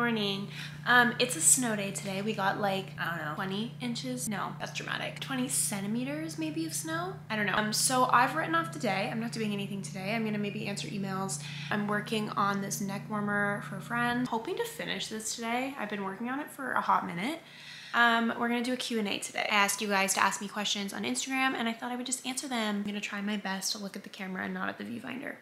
morning. It's a snow day today. We got like, I don't know, 20 inches? No, that's dramatic. 20 centimeters maybe of snow? I don't know. So I've written off the day. I'm not doing anything today. I'm gonna maybe answer emails. I'm working on this neck warmer for a friend. Hoping to finish this today. I've been working on it for a hot minute. We're gonna do a Q&A today. I asked you guys to ask me questions on Instagram and I thought I would just answer them. I'm gonna try my best to look at the camera and not at the viewfinder.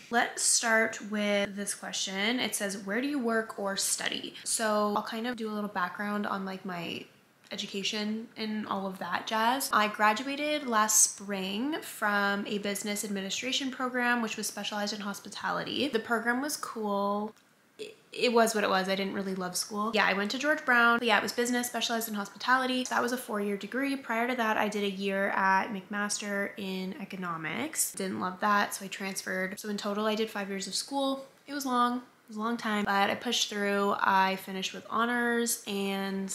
Let's start with this question. It says, where do you work or study? So I'll kind of do a little background on like my education and all of that jazz. I graduated last spring from a business administration program, which was specialized in hospitality. The program was cool. It was what it was. I didn't really love school. Yeah, I went to George Brown. But yeah, it was business specialized in hospitality. So that was a 4-year degree. Prior to that, I did a year at McMaster in economics. Didn't love that, so I transferred. So in total, I did 5 years of school. It was long. It was a long time, but I pushed through. I finished with honors and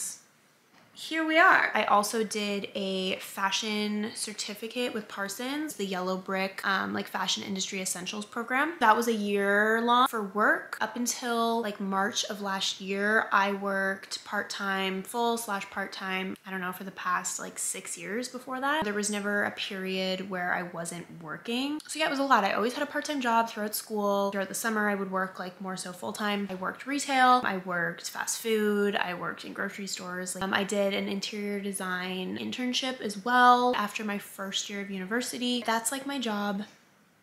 here we are. I also did a fashion certificate with Parsons, the yellow brick, like fashion industry essentials program. That was a year long for work. Up until like March of last year, I worked part-time, full/part-time, I don't know, for the past like 6 years before that. There was never a period where I wasn't working. So yeah, it was a lot. I always had a part-time job throughout school. Throughout the summer, I would work like more so full-time. I worked retail, I worked fast food, I worked in grocery stores. I did an interior design internship as well after my first year of university. That's like my job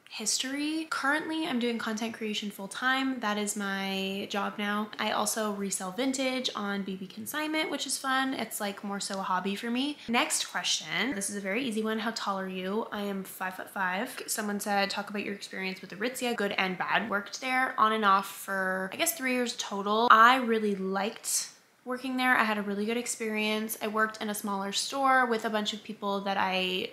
history. Currently, I'm doing content creation full-time. That is my job now. I also resell vintage on BB consignment, which is fun. It's like more so a hobby for me. Next question. This is a very easy one. How tall are you? I am 5'5". Someone said, talk about your experience with Aritzia, good and bad. Worked there on and off for, I guess, 3 years total. I really liked working there. I had a really good experience. I worked in a smaller store with a bunch of people that I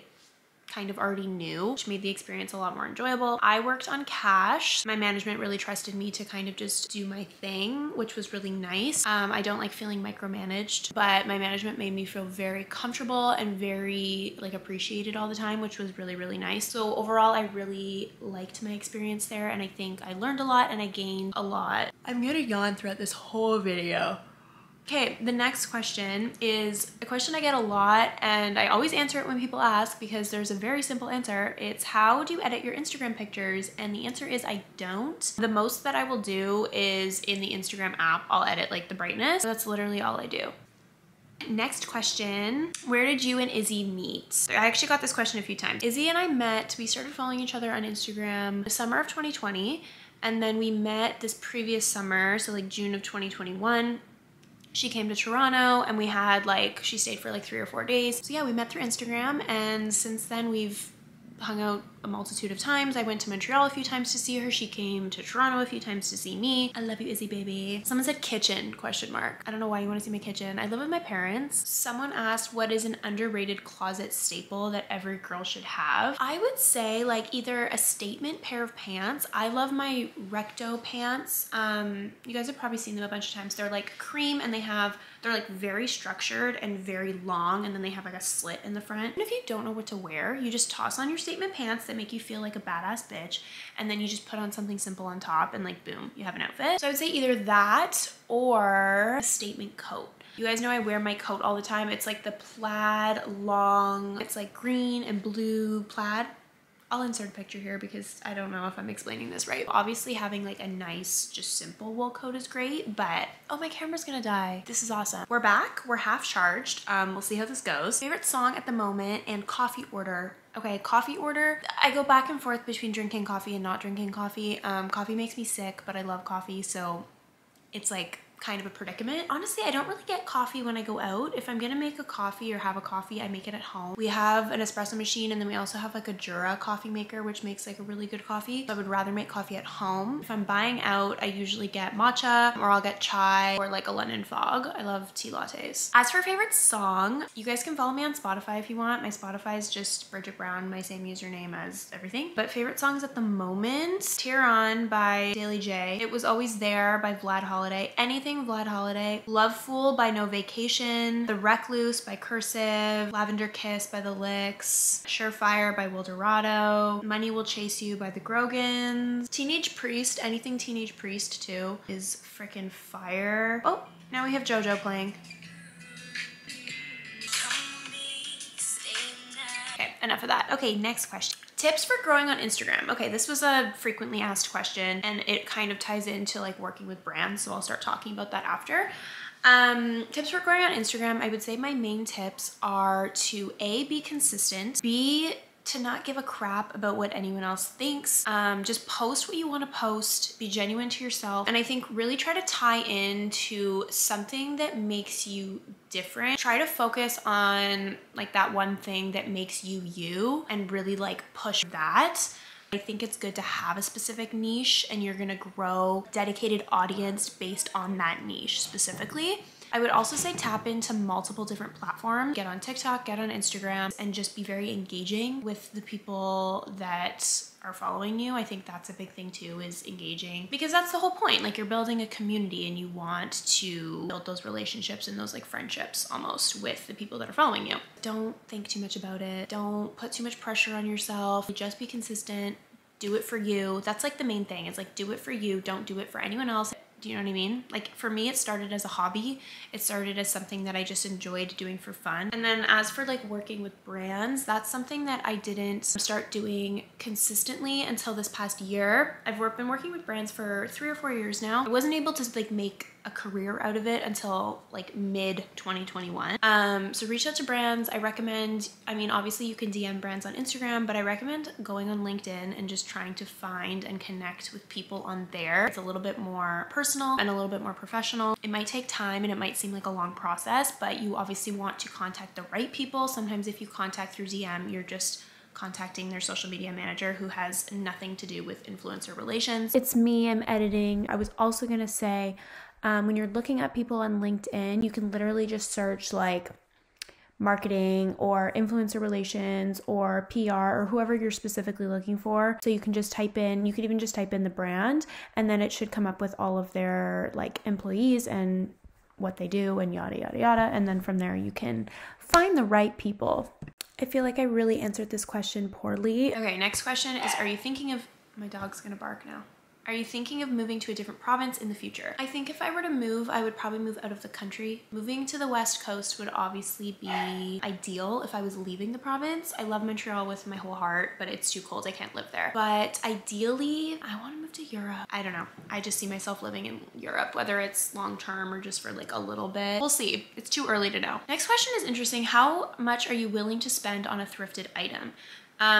kind of already knew, which made the experience a lot more enjoyable. I worked on cash. My management really trusted me to kind of just do my thing, which was really nice. I don't like feeling micromanaged, but my management made me feel very comfortable and very like appreciated all the time, which was really, really nice. So overall, I really liked my experience there and I think I learned a lot and I gained a lot. I'm gonna yawn throughout this whole video. Okay, the next question is a question I get a lot and I always answer it when people ask because there's a very simple answer. It's how do you edit your Instagram pictures? And the answer is I don't. The most that I will do is in the Instagram app, I'll edit like the brightness. That's literally all I do. Next question, where did you and Izzy meet? I actually got this question a few times. Izzy and I met, we started following each other on Instagram the summer of 2020 and then we met this previous summer, so like June of 2021. She came to Toronto and we had like, she stayed for like 3 or 4 days. So yeah, we met through Instagram and since then we've hung out a multitude of times. I went to Montreal a few times to see her. She came to Toronto a few times to see me. I love you, Izzy baby. Someone said kitchen, question mark. I don't know why you want to see my kitchen. I live with my parents. Someone asked what is an underrated closet staple that every girl should have. I would say like either a statement pair of pants. I love my recto pants. You guys have probably seen them a bunch of times. They're like cream and they're like very structured and very long and then they have like a slit in the front. And if you don't know what to wear, you just toss on your statement pants that make you feel like a badass bitch and then you just put on something simple on top and like boom, you have an outfit. So I would say either that or a statement coat. You guys know I wear my coat all the time. It's like the plaid long, it's like green and blue plaid. I'll insert a picture here because I don't know if I'm explaining this right. Obviously having like a nice, just simple wool coat is great, but oh, my camera's gonna die. This is awesome. We're back, we're half charged. We'll see how this goes. Favorite song at the moment and coffee order. Okay, coffee order. I go back and forth between drinking coffee and not drinking coffee. Coffee makes me sick, but I love coffee, so it's like kind of a predicament. Honestly, I don't really get coffee when I go out. If I'm gonna make a coffee or have a coffee, I make it at home. We have an espresso machine and then we also have like a Jura coffee maker, which makes like a really good coffee. So I would rather make coffee at home. If I'm buying out, I usually get matcha or I'll get chai or like a London fog. I love tea lattes. As for favorite song, you guys can follow me on Spotify if you want. My Spotify is just Bridget Brown, my same username as everything. But favorite songs at the moment, Tear On by Daily J. It Was Always There by Vlad Holiday. Anything Anything, Vlad Holiday. Love Fool by No Vacation. The Recluse by Cursive. Lavender Kiss by The Licks. Surefire by Wildorado. Money Will Chase You by The Grogans. Teenage Priest, anything Teenage Priest too is freaking fire. Oh, now we have JoJo playing. Okay, enough of that. Okay, next question. Tips for growing on Instagram. Okay, this was a frequently asked question and it kind of ties into like working with brands, so I'll start talking about that after. Tips for growing on Instagram, I would say my main tips are to A, be consistent, B, to not give a crap about what anyone else thinks. Just post what you want to post, be genuine to yourself, and I think really try to tie into something that makes you different. Try to focus on like that one thing that makes you you and really like push that. I think it's good to have a specific niche and you're gonna grow a dedicated audience based on that niche specifically. I would also say tap into multiple different platforms. Get on TikTok, get on Instagram, and just be very engaging with the people that are following you. I think that's a big thing too, is engaging, because that's the whole point. Like, you're building a community and you want to build those relationships and those like friendships almost with the people that are following you. Don't think too much about it. Don't put too much pressure on yourself. Just be consistent. Do it for you. That's like the main thing. It's like, do it for you. Don't do it for anyone else. Do you know what I mean? Like, for me, it started as a hobby. It started as something that I just enjoyed doing for fun. And then as for like working with brands, that's something that I didn't start doing consistently until this past year. I've been working with brands for 3 or 4 years now. I wasn't able to like make a career out of it until like mid 2021. So reach out to brands. I recommend, I mean, obviously you can DM brands on Instagram, but I recommend going on LinkedIn and just trying to find and connect with people on there. It's a little bit more personal and a little bit more professional. It might take time and it might seem like a long process, but you obviously want to contact the right people. Sometimes if you contact through DM, you're just contacting their social media manager who has nothing to do with influencer relations. It's me, I'm editing. I was also gonna say, when you're looking at people on LinkedIn, you can literally just search like marketing or influencer relations or PR or whoever you're specifically looking for. So you can just type in, you could even just type in the brand, and then it should come up with all of their like employees and what they do and yada, yada, yada. And then from there you can find the right people. I feel like I really answered this question poorly. Okay, next question is, are you thinking of, my dog's gonna bark now. Are you thinking of moving to a different province in the future? I think if I were to move, I would probably move out of the country. Moving to the West Coast would obviously be ideal if I was leaving the province. I love Montreal with my whole heart, but it's too cold. I can't live there. But ideally, I want to move to Europe. I don't know. I just see myself living in Europe, whether it's long term or just for like a little bit. We'll see. It's too early to know. Next question is interesting. How much are you willing to spend on a thrifted item?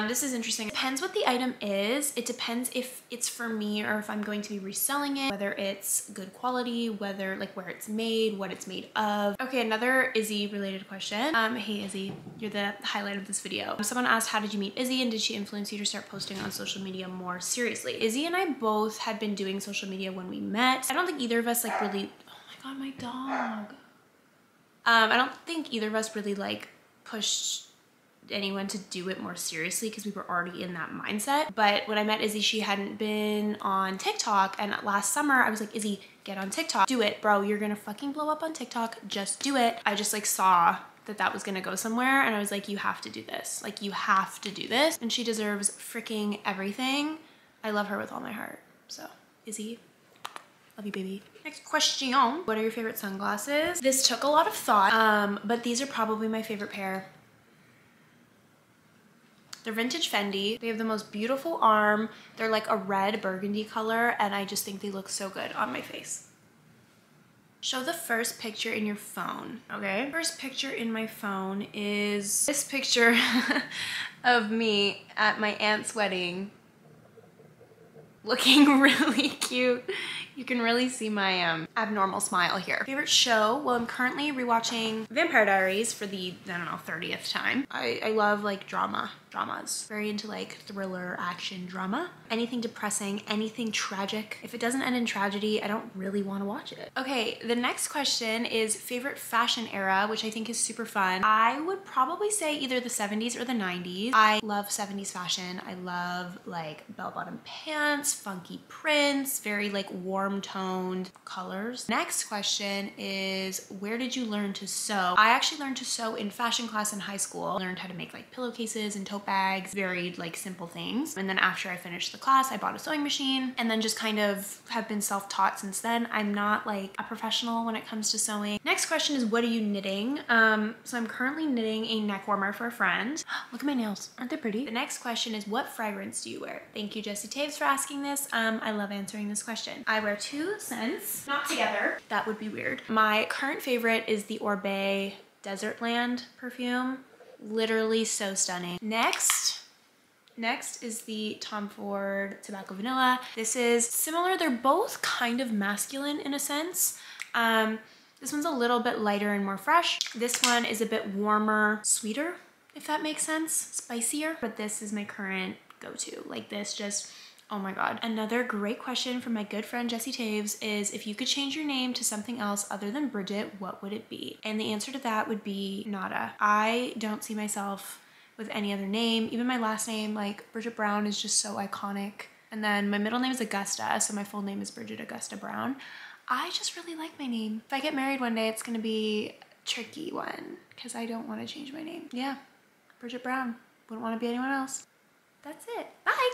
This is interesting. It depends what the item is. It depends if it's for me or if I'm going to be reselling it, whether it's good quality, whether like where it's made, what it's made of. Okay, another Izzy related question. Hey Izzy, you're the highlight of this video. Someone asked, how did you meet Izzy and did she influence you to start posting on social media more seriously? Izzy and I both had been doing social media when we met. I don't think either of us like really, oh my God, my dog. I don't think either of us really like pushed anyone to do it more seriously because we were already in that mindset. But when I met Izzy, she hadn't been on TikTok, and last summer I was like, Izzy, get on TikTok. Do it, bro. You're gonna fucking blow up on TikTok. Just do it. I just like saw that that was gonna go somewhere, and I was like, you have to do this. Like, you have to do this. And she deserves freaking everything. I love her with all my heart. So, Izzy, love you, baby. Next question. What are your favorite sunglasses? This took a lot of thought, but these are probably my favorite pair. They're vintage Fendi. They have the most beautiful arm. They're like a red burgundy color, and I just think they look so good on my face. Show the first picture in your phone, okay? First picture in my phone is this picture of me at my aunt's wedding, looking really cute. You can really see my abnormal smile here. Favorite show? Well, I'm currently rewatching Vampire Diaries for the, I don't know, 30th time. I love like dramas. Very into like thriller, action drama. Anything depressing, anything tragic. If it doesn't end in tragedy, I don't really want to watch it. Okay, the next question is favorite fashion era, which I think is super fun. I would probably say either the 70s or the 90s. I love 70s fashion. I love like bell-bottom pants, funky prints, very like warm warm toned colors. Next question is, where did you learn to sew? I actually learned to sew in fashion class in high school. I learned how to make like pillowcases and tote bags, very like simple things. And then after I finished the class, I bought a sewing machine and then just kind of have been self-taught since then. I'm not like a professional when it comes to sewing. Next question is, what are you knitting? So I'm currently knitting a neck warmer for a friend. Look at my nails, aren't they pretty? The next question is, what fragrance do you wear? Thank you, Jessie Taves, for asking this. I love answering this question. I wear 2 scents, not together. That would be weird. My current favorite is the Orbe Desertland perfume. Literally so stunning. Next is the Tom Ford Tobacco Vanilla. This is similar. They're both kind of masculine in a sense. This one's a little bit lighter and more fresh. This one is a bit warmer, sweeter, if that makes sense, spicier. But this is my current go-to. Like this just, oh my God. Another great question from my good friend Jessie Taves is, if you could change your name to something else other than Bridget, what would it be? And the answer to that would be nada. I don't see myself with any other name. Even my last name, like Bridget Brown, is just so iconic. And then my middle name is Augusta, so my full name is Bridget Augusta Brown. I just really like my name. If I get married one day, it's gonna be a tricky one because I don't want to change my name. Yeah, Bridget Brown. Wouldn't want to be anyone else. That's it. Bye.